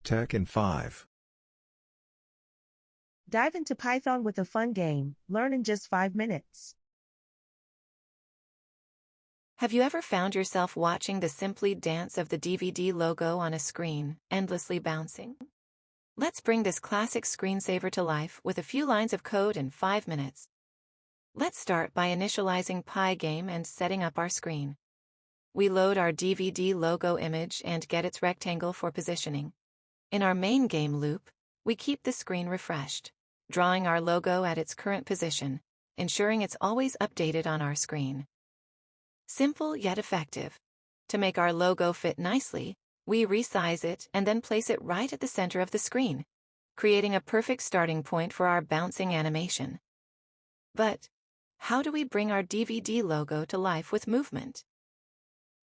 Tech in 5. Dive into Python with a fun game. Learn in just 5 minutes. Have you ever found yourself watching the simply dance of the DVD logo on a screen, endlessly bouncing? Let's bring this classic screensaver to life with a few lines of code in 5 minutes. Let's start by initializing Pygame and setting up our screen. We load our DVD logo image and get its rectangle for positioning. In our main game loop, we keep the screen refreshed, drawing our logo at its current position, ensuring it's always updated on our screen. Simple yet effective. To make our logo fit nicely, we resize it and then place it right at the center of the screen, creating a perfect starting point for our bouncing animation. But how do we bring our DVD logo to life with movement?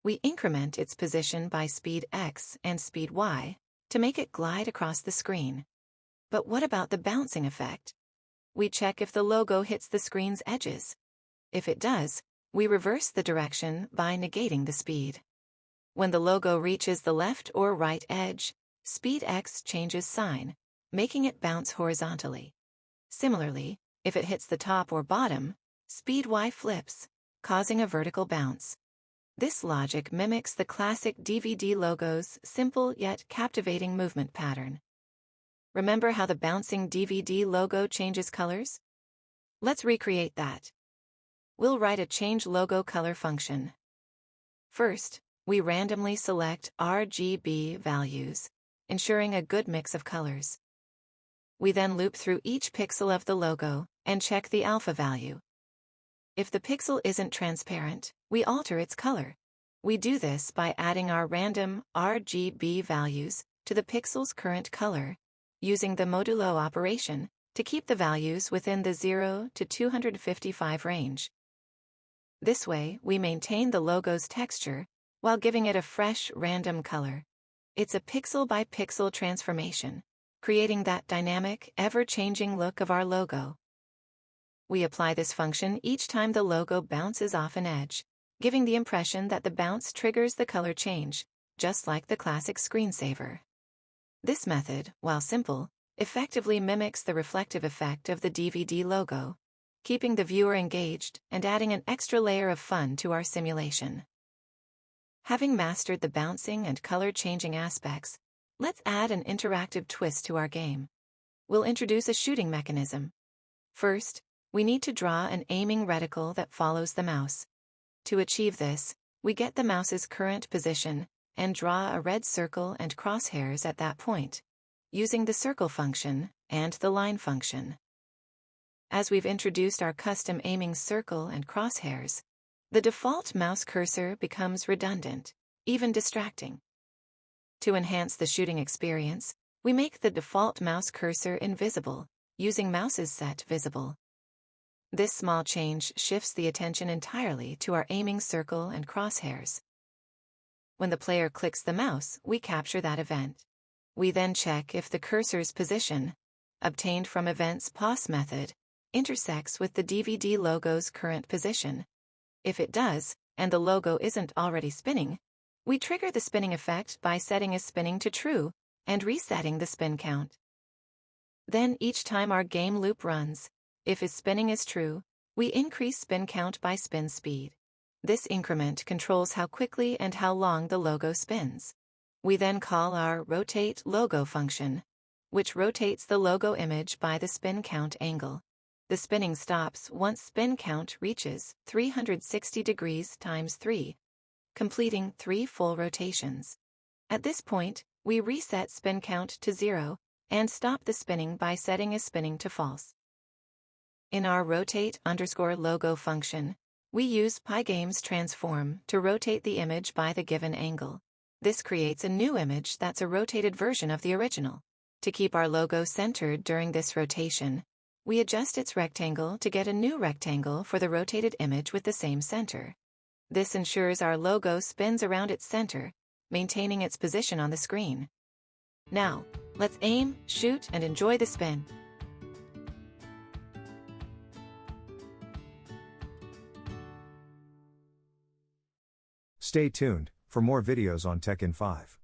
We increment its position by speed X and speed Y to make it glide across the screen. But what about the bouncing effect? We check if the logo hits the screen's edges. If it does, we reverse the direction by negating the speed. When the logo reaches the left or right edge, speed X changes sign, making it bounce horizontally. Similarly, if it hits the top or bottom, speed Y flips, causing a vertical bounce. This logic mimics the classic DVD logo's simple yet captivating movement pattern. Remember how the bouncing DVD logo changes colors? Let's recreate that. We'll write a change logo color function. First, we randomly select RGB values, ensuring a good mix of colors. We then loop through each pixel of the logo and check the alpha value. If the pixel isn't transparent, we alter its color. We do this by adding our random RGB values to the pixel's current color, using the modulo operation to keep the values within the 0 to 255 range. This way, we maintain the logo's texture while giving it a fresh, random color. It's a pixel-by-pixel transformation, creating that dynamic, ever-changing look of our logo. We apply this function each time the logo bounces off an edge, giving the impression that the bounce triggers the color change, just like the classic screensaver. This method, while simple, effectively mimics the reflective effect of the DVD logo, keeping the viewer engaged and adding an extra layer of fun to our simulation. Having mastered the bouncing and color-changing aspects, let's add an interactive twist to our game. We'll introduce a shooting mechanism. First, we need to draw an aiming reticle that follows the mouse. To achieve this, we get the mouse's current position and draw a red circle and crosshairs at that point, using the circle function and the line function. As we've introduced our custom aiming circle and crosshairs, the default mouse cursor becomes redundant, even distracting. To enhance the shooting experience, we make the default mouse cursor invisible, using mouse's set visible. This small change shifts the attention entirely to our aiming circle and crosshairs. When the player clicks the mouse, we capture that event. We then check if the cursor's position, obtained from event's pos method, intersects with the DVD logo's current position. If it does, and the logo isn't already spinning, we trigger the spinning effect by setting is spinning to true and resetting the spin count. Then each time our game loop runs, if is spinning is true, we increase spin count by spin speed. This increment controls how quickly and how long the logo spins. We then call our rotate logo function, which rotates the logo image by the spin count angle. The spinning stops once spin count reaches 360 degrees times 3, completing 3 full rotations. At this point, we reset spin count to 0 and stop the spinning by setting is spinning to false. In our rotate_logo function, we use Pygame's transform to rotate the image by the given angle. This creates a new image that's a rotated version of the original. To keep our logo centered during this rotation, we adjust its rectangle to get a new rectangle for the rotated image with the same center. This ensures our logo spins around its center, maintaining its position on the screen. Now, let's aim, shoot, and enjoy the spin. Stay tuned for more videos on Tech in 5.